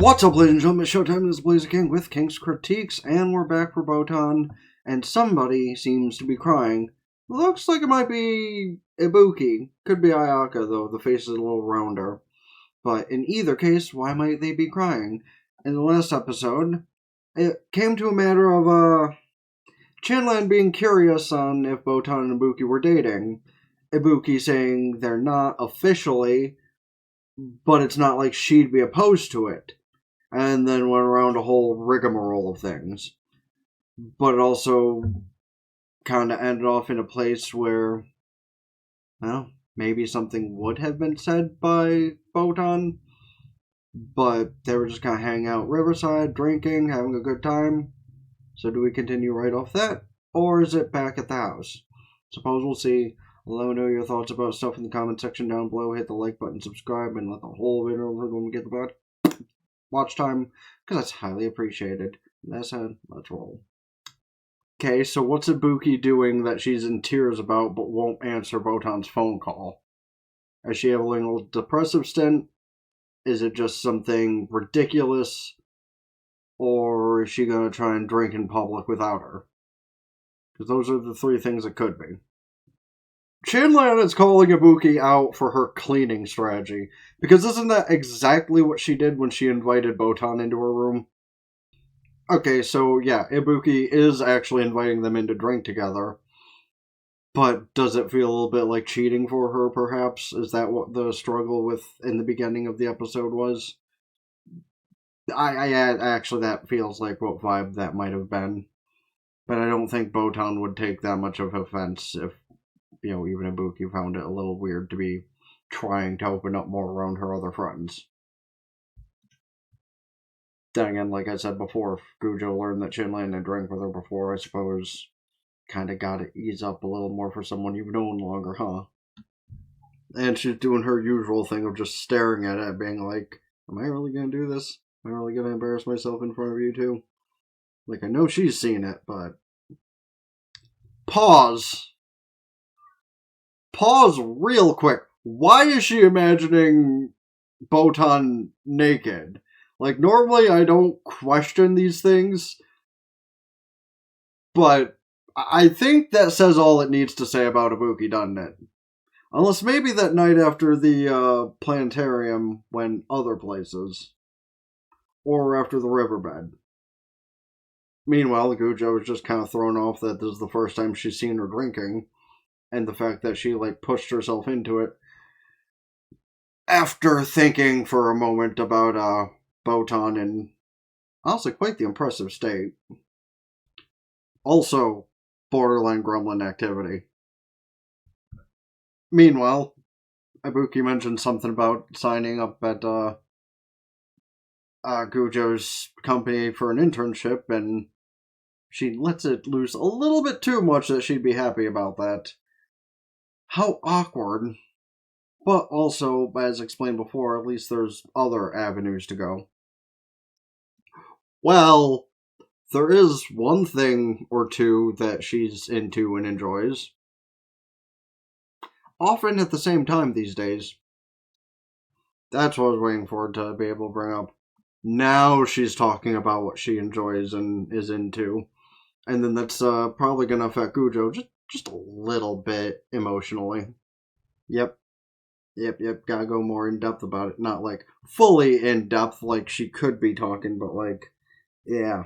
What's up, ladies and gentlemen? It's Showtime. This is Blazer King with King's Critiques, and we're back for Botan, and somebody seems to be crying. Looks like it might be Ibuki. Could be Ayaka, though. The face is a little rounder. But in either case, why might they be crying? In the last episode, it came to a matter of, Chin-Lan being curious on if Botan and Ibuki were dating. Ibuki saying they're not officially, but it's not like she'd be opposed to it. And then went around a whole rigmarole of things. But it also kind of ended off in a place where, well, maybe something would have been said by Botan, but they were just kind of hanging out riverside, drinking, having a good time. So do we continue right off that, or is it back at the house? Suppose we'll see. Let me know your thoughts about stuff in the comment section down below. Hit the like button, subscribe, and let the whole video over when we get the bud. Watch time, because that's highly appreciated. That said, let's roll. Okay, so what's Ibuki doing that she's in tears about but won't answer Botan's phone call? Is she having a depressive stint? Is it just something ridiculous? Or is she going to try and drink in public without her? Because those are the three things it could be. Chin-Lan is calling Ibuki out for her cleaning strategy, because isn't that exactly what she did when she invited Botan into her room? Okay, so yeah, Ibuki is actually inviting them in to drink together, but does it feel a little bit like cheating for her, perhaps? Is that what the struggle with in the beginning of the episode was? Actually, that feels like what vibe that might have been, but I don't think Botan would take that much of offense if, you know, even Ibuki found it a little weird to be trying to open up more around her other friends. Then again, like I said before, if Gujo learned that Chin-Lan had drank with her before, I suppose kind of got to ease up a little more for someone you've known longer, huh? And she's doing her usual thing of just staring at it, being like, am I really going to do this? Am I really going to embarrass myself in front of you two? Like, I know she's seen it, but... Pause real quick. Why is she imagining Botan naked? Like, normally I don't question these things, but I think that says all it needs to say about Ibuki, doesn't it? Unless maybe that night after the planetarium went other places. Or after the riverbed. Meanwhile, Gujo was just kind of thrown off that this is the first time she's seen her drinking. And the fact that she, like, pushed herself into it after thinking for a moment about, Botan in, honestly, quite the impressive state. Also, borderline gremlin activity. Meanwhile, Ibuki mentioned something about signing up at, Gujo's company for an internship, and she lets it loose a little bit too much that she'd be happy about that. How awkward. But also, as explained before, at least there's other avenues to go. Well, there is one thing or two that she's into and enjoys. Often at the same time these days. That's what I was waiting for to be able to bring up. Now she's talking about what she enjoys and is into. And then that's probably going to affect Gujo just a little bit emotionally. Yep, gotta go more in depth about it. Not like fully in depth like she could be talking, but like, yeah.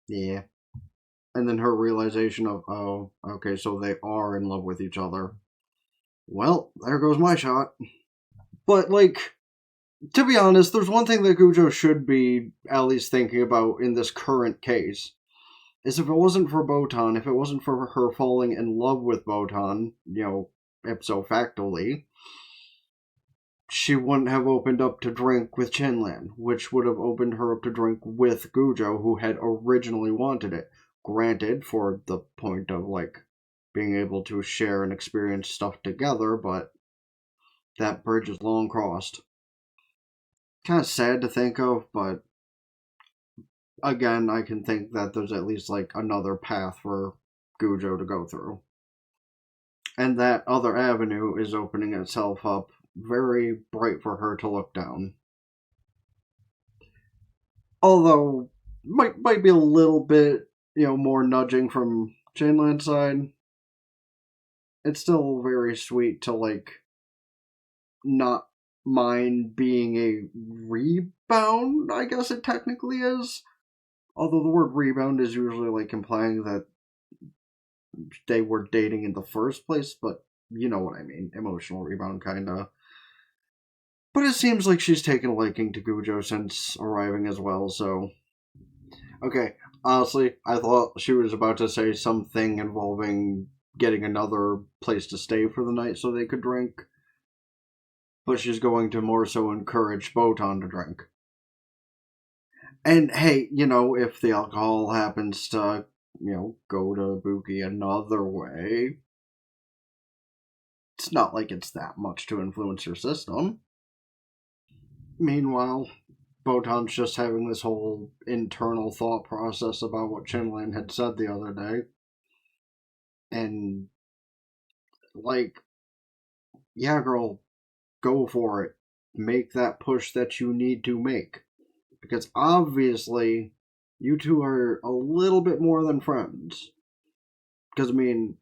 And then her realization of, oh, okay, so they are in love with each other. Well, there goes my shot. But like, to be honest, there's one thing that Gujo should be at least thinking about in this current case. Is if it wasn't for Botan, if it wasn't for her falling in love with Botan, you know, ipso factly, she wouldn't have opened up to drink with Chin-Lan, which would have opened her up to drink with Gujo, who had originally wanted it. Granted, for the point of, like, being able to share and experience stuff together, but that bridge is long crossed. Kind of sad to think of, but again, I can think that there's at least, like, another path for Gujo to go through. And that other avenue is opening itself up very bright for her to look down. Although, might be a little bit, more nudging from Chin-Lan's side. It's still very sweet to, like, not mind being a rebound, I guess it technically is. Although the word rebound is usually, like, implying that they were dating in the first place, but you know what I mean. Emotional rebound, kinda. But it seems like she's taken a liking to Gujo since arriving as well, so. Okay, honestly, I thought she was about to say something involving getting another place to stay for the night so they could drink. But she's going to more so encourage Botan to drink. And hey, if the alcohol happens to, go to Ibuki another way, it's not like it's that much to influence her system. Meanwhile, Botan's just having this whole internal thought process about what Chin-Lan had said the other day. And, like, yeah, girl, go for it. Make that push that you need to make. Because obviously, you two are a little bit more than friends. Because, I mean,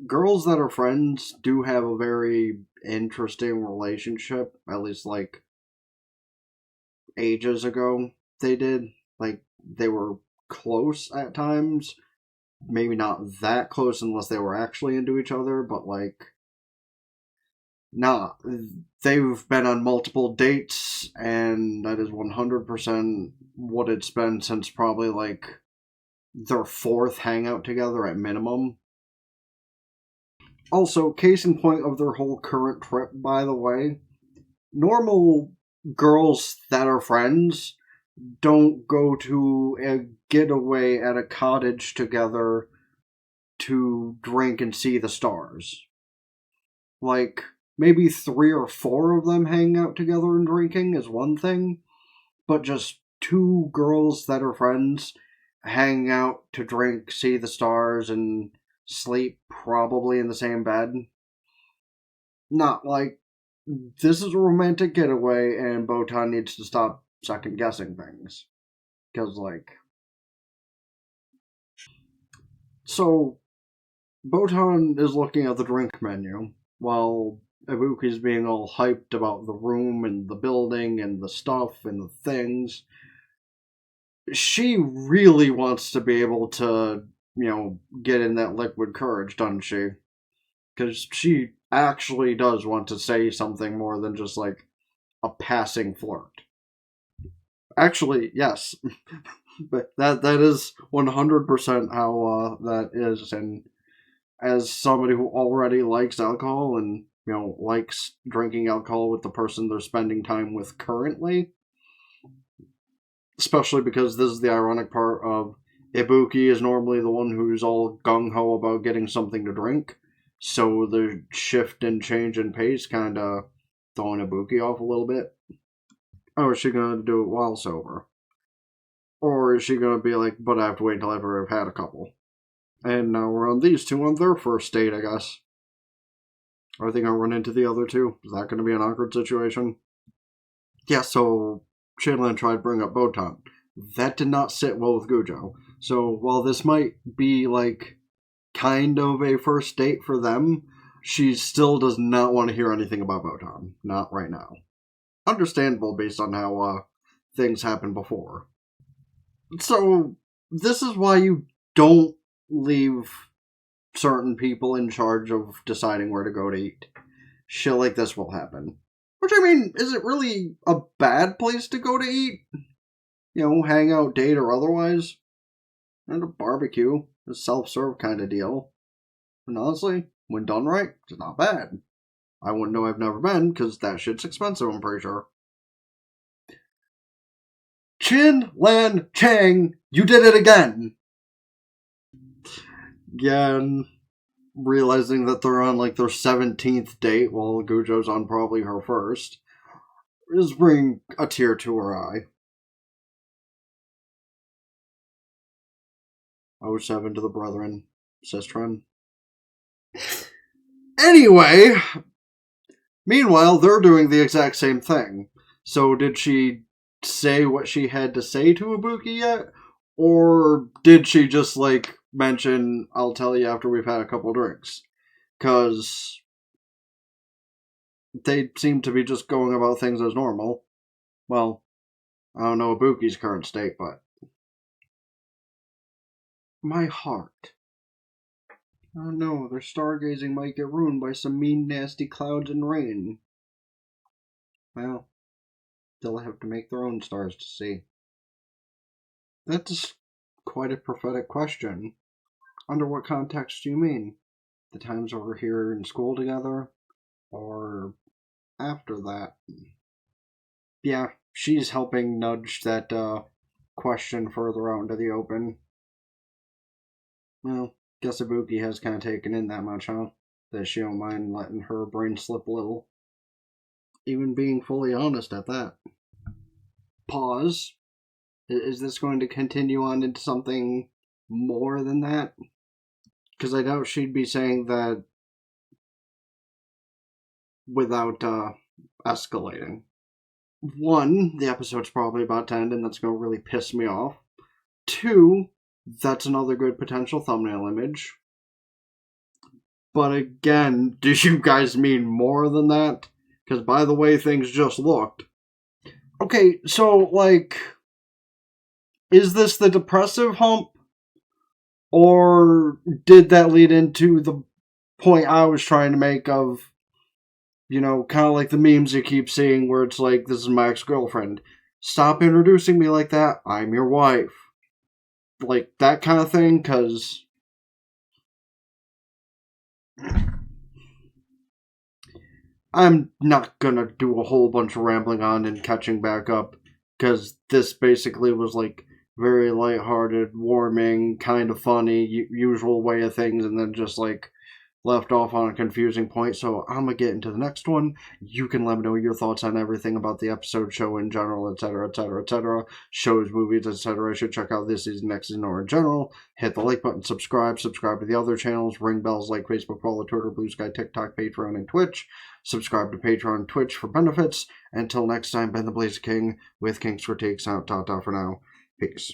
girls that are friends do have a very interesting relationship, at least, like, ages ago they did. Like, they were close at times. Maybe not that close unless they were actually into each other, but, like, nah, they've been on multiple dates, and that is 100% what it's been since probably, like, their fourth hangout together at minimum. Also, case in point of their whole current trip, by the way, normal girls that are friends don't go to a getaway at a cottage together to drink and see the stars. Like, maybe 3 or 4 of them hanging out together and drinking is one thing, but just 2 girls that are friends hanging out to drink, see the stars, and sleep probably in the same bed. Not like, this is a romantic getaway and Botan needs to stop second guessing things. Because, like. So, Botan is looking at the drink menu while Ibuki's being all hyped about the room and the building and the stuff and the things. She really wants to be able to, get in that liquid courage, doesn't she? Because she actually does want to say something more than just, like, a passing flirt. Actually, yes. But that is 100% how that is, and as somebody who already likes alcohol and, likes drinking alcohol with the person they're spending time with currently, especially because this is the ironic part of Ibuki is normally the one who's all gung-ho about getting something to drink, so the shift and change in pace kind of throwing Ibuki off a little bit. Oh, is she going to do it while sober? Or is she going to be like, but I have to wait until I've had a couple? And now we're on these two on their first date, I guess. Are they going to run into the other two? Is that going to be an awkward situation? Yeah, so Chin-Lan tried to bring up Botan. That did not sit well with Gujo. So while this might be, like, kind of a first date for them, she still does not want to hear anything about Botan. Not right now. Understandable based on how things happened before. So, this is why you don't leave certain people in charge of deciding where to go to eat. Shit like this will happen. Which, I mean, is it really a bad place to go to eat? Hang out, date, or otherwise? And a barbecue, a self-serve kind of deal. And honestly, when done right, it's not bad. I wouldn't know, I've never been, because that shit's expensive, I'm pretty sure. Chin-Lan Chang, you did it again! Again, realizing that they're on, like, their 17th date while Gujo's on probably her first, is bringing a tear to her eye. 07 to the brethren, Sistren. Anyway, meanwhile, they're doing the exact same thing. So did she say what she had to say to Ibuki yet? Or did she just, like, mention, I'll tell you after we've had a couple drinks? Because they seem to be just going about things as normal. Well, I don't know Ibuki's current state, but... My heart. Oh no, their stargazing might get ruined by some mean, nasty clouds and rain. Well, they'll have to make their own stars to see. That's quite a prophetic question. Under what context do you mean? The times over here in school together? Or after that? Yeah, she's helping nudge that question further out into the open. Well, guess Ibuki has kind of taken in that much, huh? That she don't mind letting her brain slip a little. Even being fully honest at that. Pause. Is this going to continue on into something more than that? Because I doubt she'd be saying that without escalating. One, the episode's probably about to end, and that's going to really piss me off. Two, that's another good potential thumbnail image. But again, do you guys mean more than that? Because by the way things just looked. Okay, so, like, is this the depressive hump? Or did that lead into the point I was trying to make of, you know, kind of like the memes you keep seeing where it's like, this is my ex-girlfriend. Stop introducing me like that. I'm your wife. Like, that kind of thing, because... I'm not gonna do a whole bunch of rambling on and catching back up, because this basically was, like, very lighthearted, warming, kind of funny, usual way of things, and then just, like, left off on a confusing point. So I'm gonna get into the next one. You can let me know your thoughts on everything about the episode, show in general, etc., etc., etc. Shows, movies, etc. I should check out this season, next season, or in general. Hit the like button, subscribe to the other channels, ring bells like Facebook, follow Twitter, Blue Sky, TikTok, Patreon, and Twitch. Subscribe to Patreon and Twitch for benefits. Until next time, Ben the Blaze King with King's Critiques out. For now. Peace.